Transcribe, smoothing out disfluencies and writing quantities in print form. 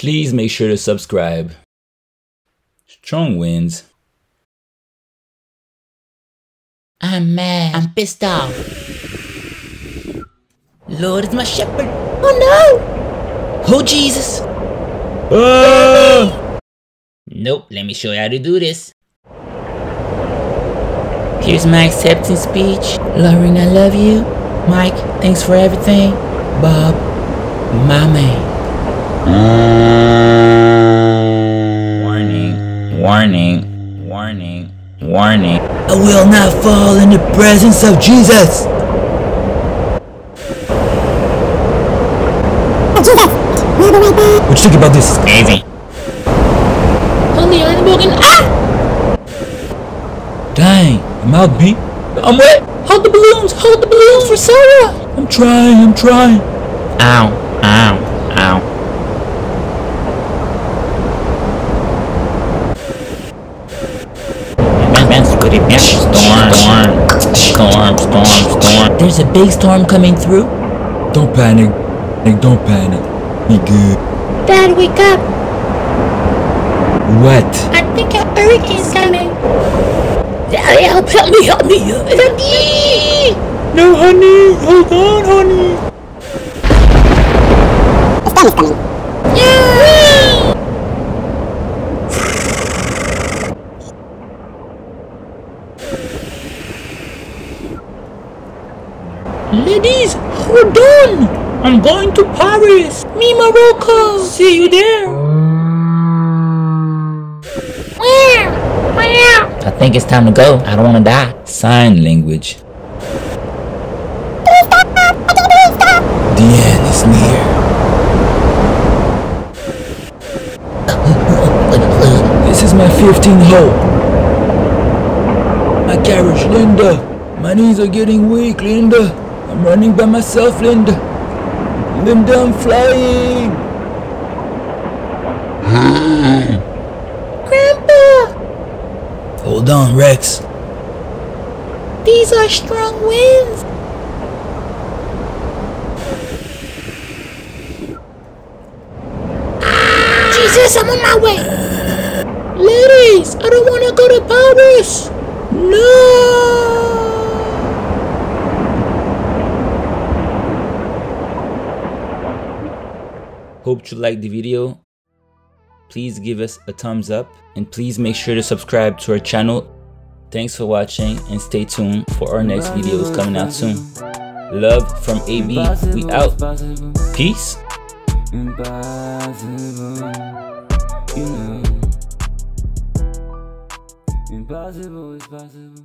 Please make sure to subscribe. Strong winds. I'm mad. I'm pissed off. Lord is my shepherd. Oh no! Oh Jesus! Nope, let me show you how to do this. Here's my acceptance speech. Lauren, I love you. Mike, thanks for everything. Bob, my man. Warning, warning, warning, warning. I will not fall in the presence of Jesus. What you think about this? Amazing. Holy Animal. Ah! Dang, I'm out, B. I'm wet. Hold the balloons for Sarah. I'm trying. Ow, ow, ow. Storm. There's a big storm coming through. Don't panic. Don't panic. Be good. Dad, wake up. What? I think a hurricane's coming. Help me. Help me. No, honey. Hold on, honey. The storm is coming. Yeah! Ladies, hold on. I'm going to Paris. Me, Morocco. See you there. I think it's time to go. I don't want to die. Sign language. The end is near. This is my 15th hole. My carriage, Linda. My knees are getting weak, Linda. I'm running by myself, Linda. Linda, I'm flying. Grandpa! Hold on, Rex. These are strong winds. Jesus, I'm on my way. Ladies, I don't want to go to Paris. No. Hope you liked the video. Please give us a thumbs up and please make sure to subscribe to our channel. Thanks for watching and stay tuned for our next videos coming out soon. Love from AB. We out. Peace. Impossible, you know. Impossible is possible.